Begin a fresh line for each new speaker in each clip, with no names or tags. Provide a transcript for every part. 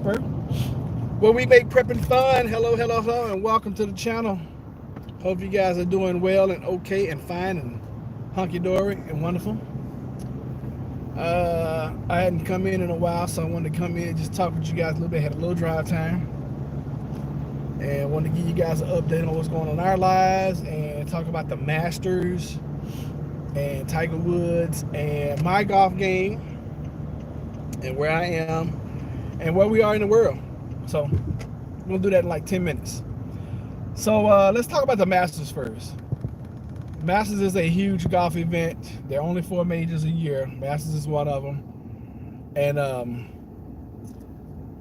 Prepper, where we make prepping fun. Hello, hello, hello, and welcome to the channel. Hope you guys are doing well and okay and fine and hunky-dory and wonderful. I hadn't come in a while, so I wanted to come in and just talk with you guys a little bit. Had a little drive time, and wanted to give you guys an update on what's going on in our lives and talk about the Masters and Tiger Woods and my golf game and where I am and where we are in the world. So we'll do that in like 10 minutes. So let's talk about the Masters first. Masters is a huge golf event. There are only 4 majors a year. Masters is one of them. And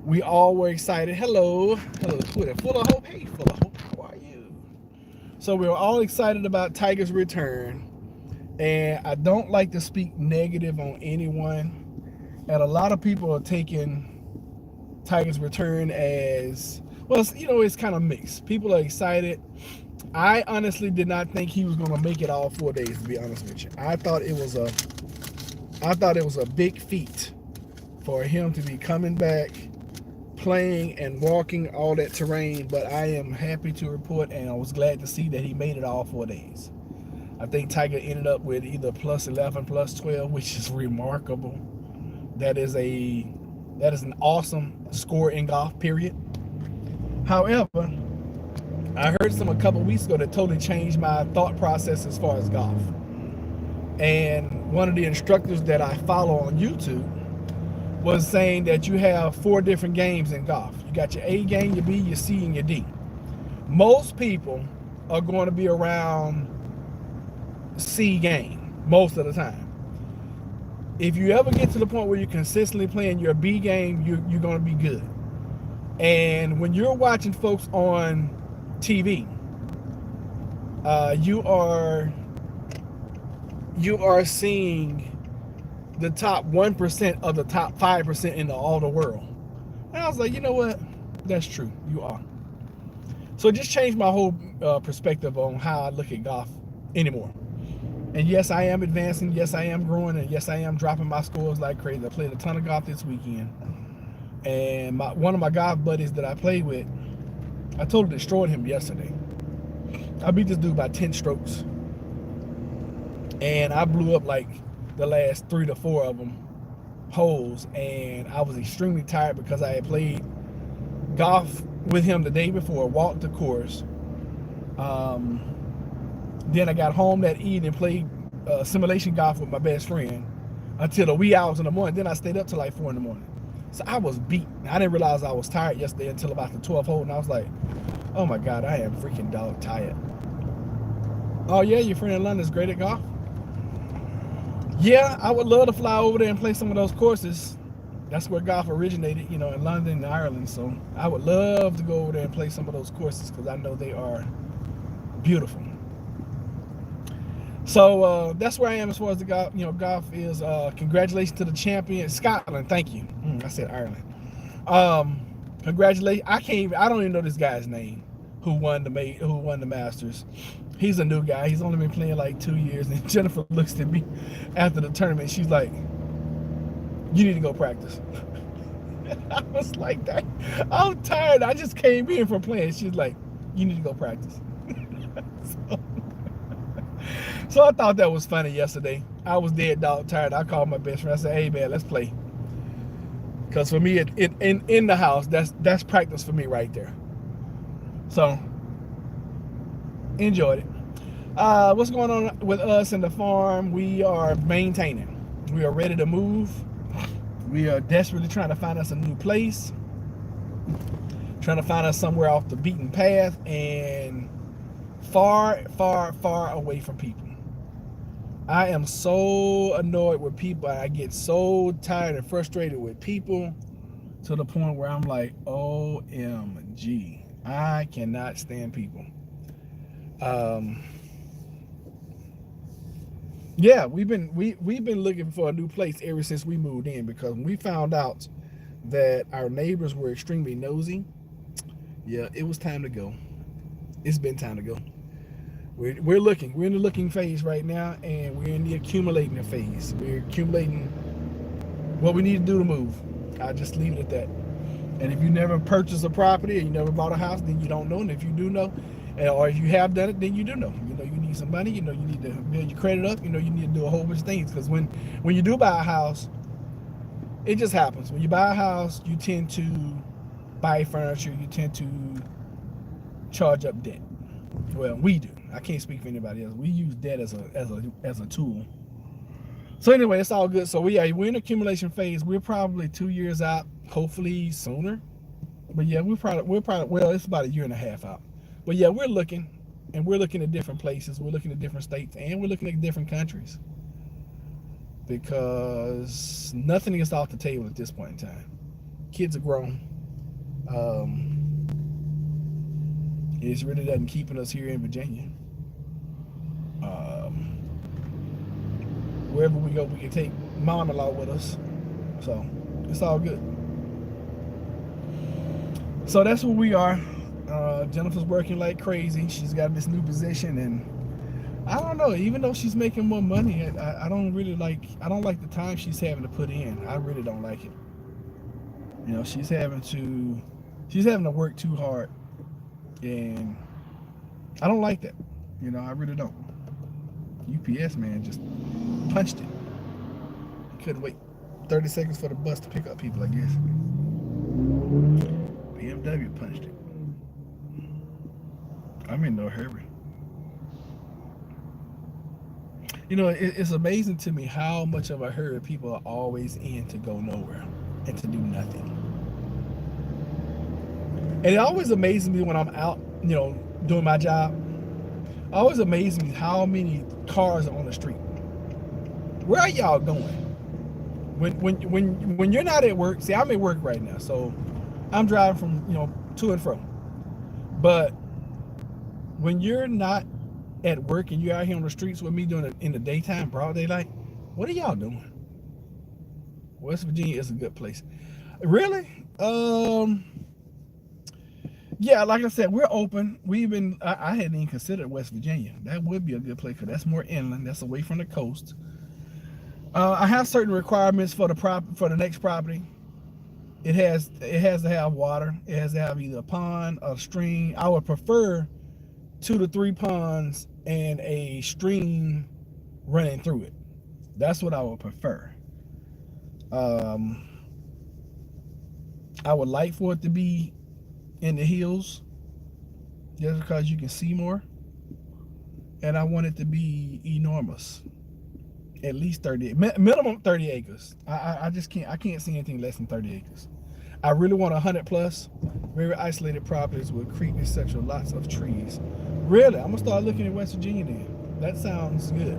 we all were excited. Hello, Twitter. Full of hope. Hey, full of hope. How are you? So we were all excited about Tiger's return. And I don't like to speak negative on anyone. And a lot of people are taking Tiger's return as, well, it's kind of mixed. People are excited. I honestly did not think he was going to make it all 4 days, to be honest with you. I thought it was a big feat for him to be coming back, playing and walking all that terrain, but I am happy to report, and I was glad to see that he made it all 4 days. I think Tiger ended up with either plus 11, plus 12, which is remarkable. That is an awesome score in golf, period. However, I heard a couple weeks ago that totally changed my thought process as far as golf. And one of the instructors that I follow on YouTube was saying that you have 4 different games in golf. You got your A game, your B, your C, and your D. Most people are going to be around C game most of the time. If you ever get to the point where you're consistently playing your B game, you're going to be good. And when you're watching folks on TV, you are seeing the top 1% of the top 5% in all the world. And I was like, you know what? That's true. You are. So it just changed my whole perspective on how I look at golf anymore. And yes, I am advancing. Yes, I am growing. And yes, I am dropping my scores like crazy. I played a ton of golf this weekend. And one of my golf buddies that I played with, I totally destroyed him yesterday. I beat this dude by 10 strokes. And I blew up like the last 3 to 4 of them holes. And I was extremely tired because I had played golf with him the day before, walked the course. Then I got home that evening and played simulation golf with my best friend until the wee hours in the morning. Then I stayed up till like 4 in the morning. So I was beat. I didn't realize I was tired yesterday until about the 12th hole. And I was like, oh my God, I am freaking dog tired. Oh yeah, your friend in London is great at golf? Yeah, I would love to fly over there and play some of those courses. That's where golf originated, in London and Ireland. So I would love to go over there and play some of those courses because I know they are beautiful. So that's where I am as far as the golf. Golf is. Congratulations to the champion, Scotland. Thank you. I said Ireland. Congratulations. I don't even know this guy's name. Who won the Masters? He's a new guy. He's only been playing like 2 years. And Jennifer looks at me after the tournament. She's like, "You need to go practice." I was like, "That. I'm tired. I just came in from playing." She's like, "You need to go practice." So I thought that was funny yesterday. I was dead dog tired. I called my best friend. I said, "Hey man, let's play." Because for me, in the house, that's practice for me right there. So enjoyed it. What's going on with us in the farm? We are maintaining. We are ready to move. We are desperately trying to find us a new place. Trying to find us somewhere off the beaten path and far, far, far away from people. I am so annoyed with people. I get so tired and frustrated with people to the point where I'm like, OMG, I cannot stand people. Yeah, we've been looking for a new place ever since we moved in, because when we found out that our neighbors were extremely nosy, yeah, it was time to go. It's been time to go. We're looking. We're in the looking phase right now, and we're in the accumulating phase. We're accumulating what we need to do to move. I'll just leave it at that. And if you never purchased a property and you never bought a house, then you don't know. And if you do know, or if you have done it, then you do know. You know, you need some money. You know, you need to build your credit up. You know, you need to do a whole bunch of things. Because when you do buy a house, it just happens. When you buy a house, you tend to buy furniture. You tend to charge up debt. Well, we do. I can't speak for anybody else. We use debt as a tool. So anyway, it's all good. So we're in accumulation phase. We're probably 2 years out, hopefully sooner. But yeah, we're probably well, it's about a year and a half out. But yeah, we're looking at different places. We're looking at different states, and we're looking at different countries, because nothing is off the table at this point in time. Kids are grown. It really doesn't keeping us here in Virginia. Wherever we go, we can take mom-in-law with us. So it's all good. So that's where we are. Jennifer's working like crazy. She's got this new position, and I don't know. Even though she's making more money, I don't like the time she's having to put in. I really don't like it. You know, she's having to work too hard, and I don't like that. You know, I really don't. UPS man just punched it. Couldn't wait 30 seconds for the bus to pick up people, I guess. BMW punched it. I'm in no hurry. You know, it's amazing to me how much of a hurry people are always in to go nowhere and to do nothing. And it always amazes me when I'm out, you know, doing my job. It always amazes me how many cars are on the street. Where are y'all going? When you're not at work, see, I'm at work right now, so I'm driving from, you know, to and from. But when you're not at work and you're out here on the streets with me doing it in the daytime, broad daylight, what are y'all doing? West Virginia is a good place. Really? Yeah, like I said, we're open. I hadn't even considered West Virginia. That would be a good place, because that's more inland. That's away from the coast. I have certain requirements for the next property. It has to have water. It has to have either a pond or a stream. I would prefer 2 to 3 ponds and a stream running through it. That's what I would prefer. I would like for it to be in the hills, just because you can see more. And I want it to be enormous. At least 30, minimum 30 acres. I can't see anything less than 30 acres. I really want 100 plus, very isolated properties with creek and section, lots of trees. Really, I'm gonna start looking at West Virginia then. That sounds good.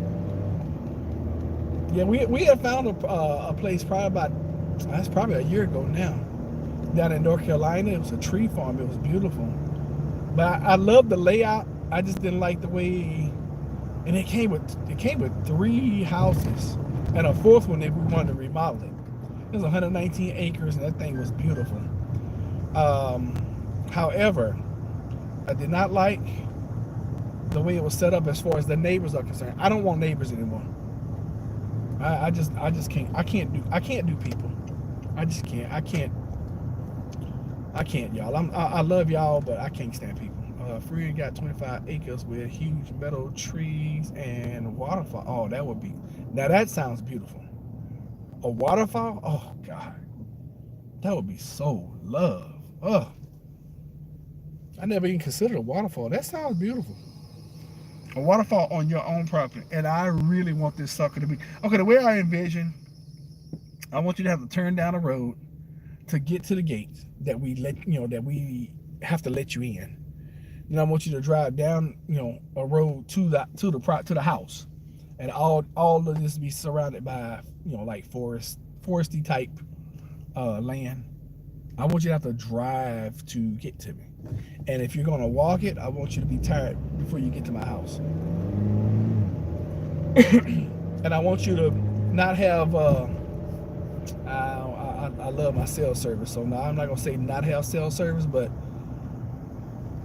Yeah, we had found a place that's probably a year ago now, down in North Carolina. It was a tree farm. It was beautiful, but I loved the layout. I just didn't like the way. And it came with 3 houses and a 4th one if we wanted to remodel it. It was 119 acres, and that thing was beautiful. However, I did not like the way it was set up as far as the neighbors are concerned. I don't want neighbors anymore. I just can't. I can't do people. I just can't. I can't, y'all. I love y'all, but I can't stand people. Free got 25 acres with huge metal trees and waterfall. Oh, that sounds beautiful. A waterfall? Oh God, that would be so love. Oh, I never even considered a waterfall. That sounds beautiful. A waterfall on your own property, and I really want this sucker to be okay. The way I envision, I want you to have to turn down a road to get to the gates that we have to let you in. Then I want you to drive down, a road to the house, and all of this be surrounded by, like foresty type land. I want you to have to drive to get to me, and if you're gonna walk it, I want you to be tired before you get to my house, and I want you to not have. I love my cell service, so now I'm not gonna say not have cell service, but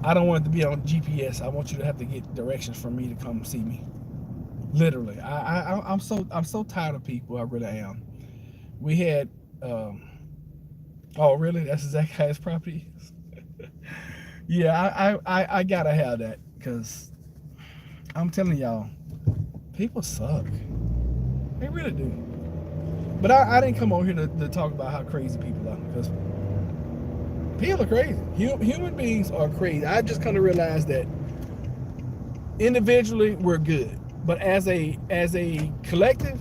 I don't want it to be on GPS. I want you to have to get directions from me to come see me. Literally, I'm so tired of people. I really am. We had Oh, really? That's exactly how his property is. Yeah, I gotta have that because I'm telling y'all, people suck. They really do. But I didn't come over here to talk about how crazy people are because people are crazy. Human beings are crazy. I just kind of realized that individually we're good, but as a collective,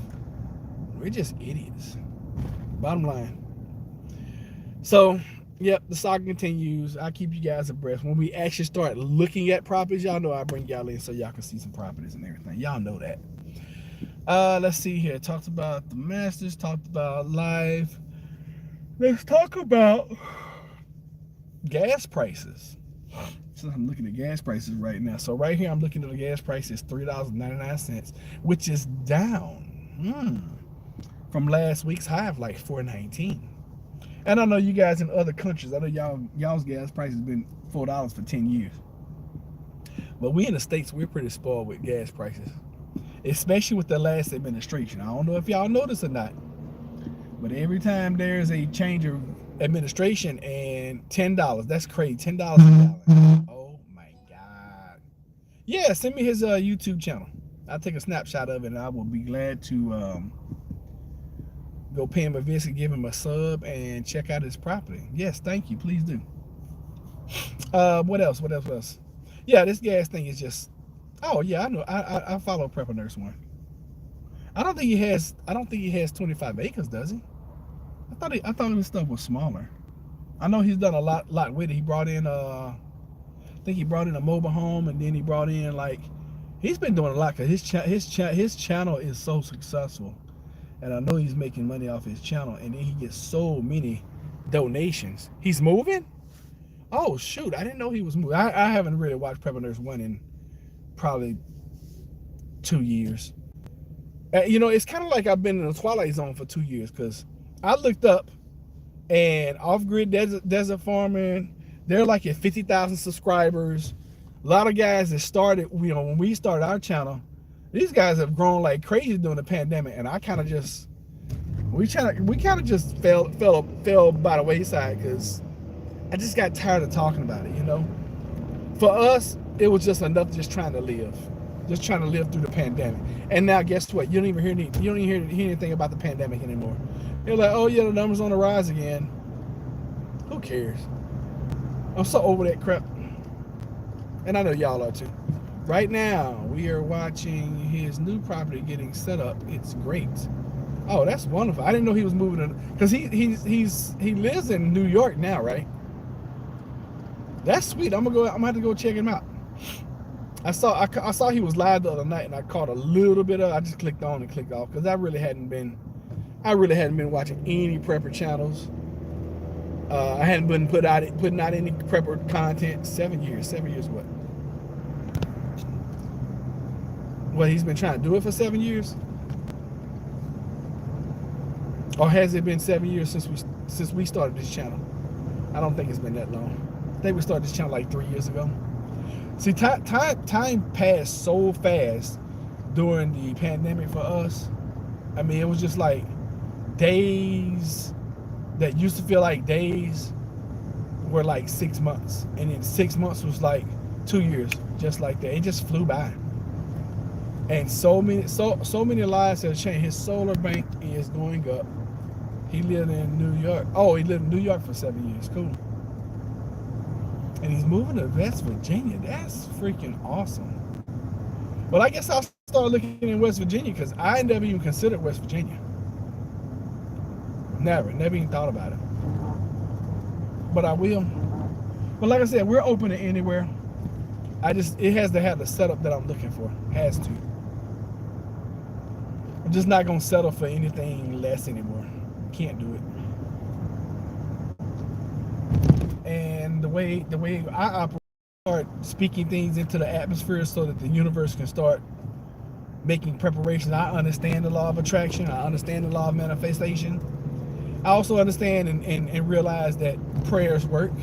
we're just idiots. Bottom line. So, yep, the saga continues. I keep you guys abreast. When we actually start looking at properties, y'all know I bring y'all in so y'all can see some properties and everything. Y'all know that. Let's see here. Talked about the Masters. Talked about live. Let's talk about gas prices. So I'm looking at gas prices right now. So right here, I'm looking at the gas price is $3.99, which is down from last week's high of like $4.19. And I know you guys in other countries, I know y'all's gas price has been $4 for 10 years. But we in the States, we're pretty spoiled with gas prices, especially with the last administration. I don't know if y'all notice or not, but every time there's a change of administration and $10, that's crazy, $10 a gallon. Oh my God. Yeah, send me his YouTube channel. I'll take a snapshot of it and I will be glad to go pay him a visit, give him a sub, and check out his property. Yes, thank you. Please do. What else? What else? Yeah, this gas thing is just. Oh yeah, I know. I follow Prepper Nurse One. I don't think he has. I don't think he has 25 acres, does he? I thought his stuff was smaller. I know he's done a lot with it. He brought in I think he brought in a mobile home, and then he brought in like. He's been doing a lot because his channel is so successful. And I know he's making money off his channel, and then he gets so many donations. He's moving? Oh shoot, I didn't know he was moving. I haven't really watched Prepper Nurse One in probably 2 years. You know, it's kind of like I've been in the Twilight Zone for 2 years because I looked up and off-grid desert farming, they're like at 50,000 subscribers. A lot of guys that started, you know, when we started our channel, these guys have grown like crazy during the pandemic, and I kind of just we kind of just fell by the wayside because I just got tired of talking about it. You know, for us, it was just enough just trying to live through the pandemic. And now, guess what? You don't even hear anything about the pandemic anymore. You're like, oh yeah, the numbers on the rise again. Who cares? I'm so over that crap, and I know y'all are too. Right now, we are watching his new property getting set up. It's great. Oh, that's wonderful. I didn't know he was moving because he lives in New York now, right? That's sweet. I'm gonna have to go check him out. I saw he was live the other night, and I caught a little bit of. I just clicked on and clicked off because I really hadn't been watching any prepper channels. I hadn't been putting out any prepper content. 7 years. 7 years what? What, he's been trying to do it for 7 years? Or has it been 7 years since we started this channel? I don't think it's been that long. I think we started this channel like 3 years ago. See, time passed so fast during the pandemic for us. I mean, it was just like days that used to feel like days were like 6 months. And then 6 months was like 2 years, just like that. It just flew by. And so many lives have changed. His solar bank is going up. He lived in New York. Oh, he lived in New York for 7 years. Cool. And he's moving to West Virginia. That's freaking awesome. Well, I guess I'll start looking in West Virginia because I never even considered West Virginia. Never even thought about it. But I will. But like I said, we're open to anywhere. It has to have the setup that I'm looking for. It has to. I'm just not gonna settle for anything less anymore. Can't do it. And the way I operate, start speaking things into the atmosphere so that the universe can start making preparations. I understand the law of attraction. I understand the law of manifestation. I also understand and realize that prayers work.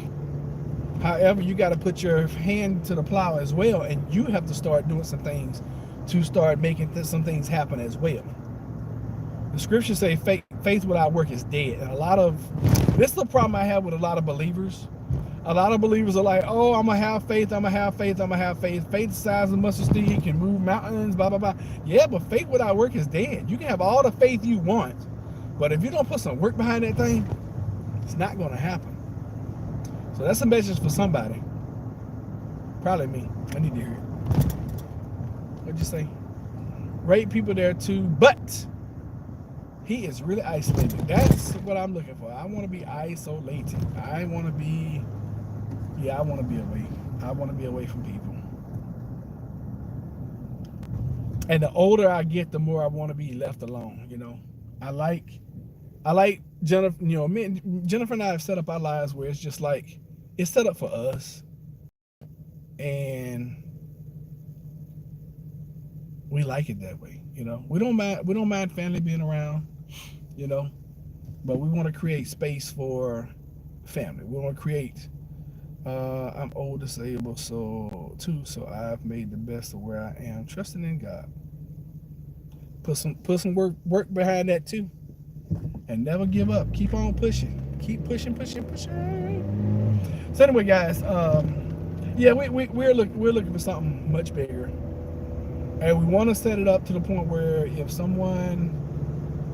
However, you got to put your hand to the plow as well, and you have to start doing some things to start making some things happen as well. The scriptures say faith without work is dead, and a lot of This is the problem I have with a lot of believers. A lot of believers are like, oh, I'm going to have faith, I'm going to have faith, I'm going to have faith. Faith the size of mustard seed can move mountains, blah, blah, blah. Yeah, but faith without work is dead. You can have all the faith you want, but if you don't put some work behind that thing, it's not going to happen. So that's a message for somebody. Probably me. I need to hear it. What'd you say? Great people there too, but he is really isolated. That's what I'm looking for. I want to be isolated. I want to be away. I want to be away from people. And the older I get, the more I want to be left alone. You know, I like Jennifer. You know, Jennifer and I have set up our lives where it's just like it's set up for us, and we like it that way. You know, we don't mind family being around. You know, but we want to create space for family. We want to create. I'm old, disabled, so I've made the best of where I am, trusting in God. Put some work behind that too, and never give up. Keep on pushing. Keep pushing. So anyway, guys, yeah, we're looking for something much bigger, and we want to set it up to the point where if someone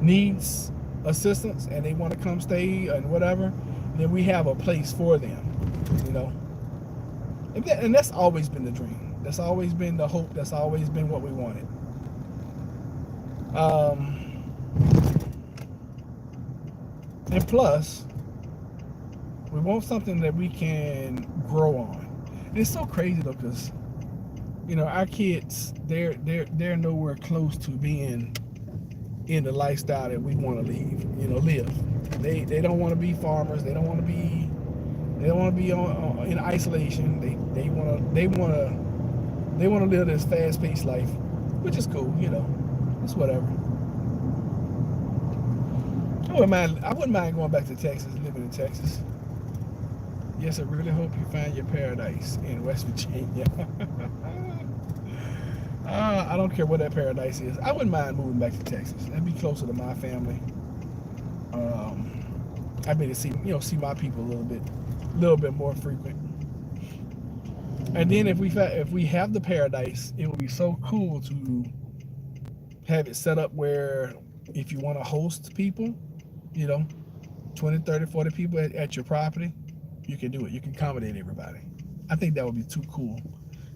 needs assistance and they want to come stay and whatever, then we have a place for them. You know, and that's always been the dream. That's always been the hope. That's always been what we wanted. And plus, we want something that we can grow on. And it's so crazy though, because you know our kids, they're nowhere close to being in the lifestyle that we want to live. They don't want to be farmers. They don't want to be in isolation. They want to live this fast-paced life, which is cool. You know, it's whatever. I wouldn't mind going back to Texas, living in Texas. Yes, I really hope you find your paradise in West Virginia. I don't care what that paradise is. I wouldn't mind moving back to Texas. That'd be closer to my family. I'd be to see my people a little bit more frequent. And then if we have the paradise, it would be so cool to have it set up where if you want to host people, 20, 30, 40 people at your property, you can do it. You can accommodate everybody. I think that would be too cool.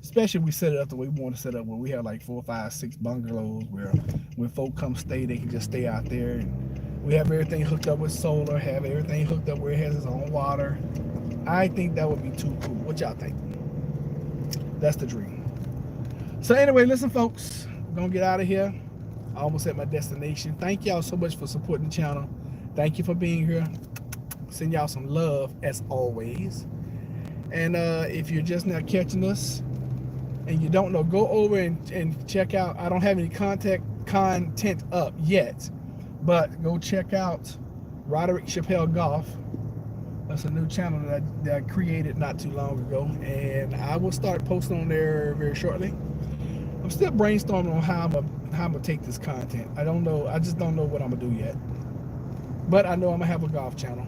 Especially if we set it up the way we want to set it up, where we have like 4, 5, 6 bungalows where when folk come stay, they can just stay out there. And we have everything hooked up with solar, have everything hooked up where it has its own water. I think that would be too cool. What y'all think? That's the dream. So anyway, listen folks, we're going to get out of here. Almost at my destination. Thank y'all so much for supporting the channel. Thank you for being here. Send y'all some love as always. And if you're just now catching us and you don't know, go over and check out. I don't have any content up yet, but go check out Roderick Chappelle Golf. That's a new channel that I created not too long ago, and I will start posting on there very shortly. I'm still brainstorming on how I'm gonna take this content. I don't know. I just don't know what I'm gonna do yet. But I know I'm gonna have a golf channel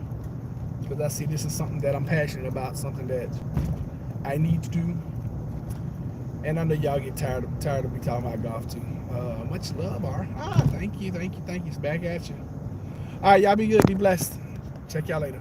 because I see this is something that I'm passionate about, something that I need to do. And I know y'all get tired of me talking about golf too. Much love, R. Thank you. It's back at you. All right, y'all be good, be blessed. Check y'all later.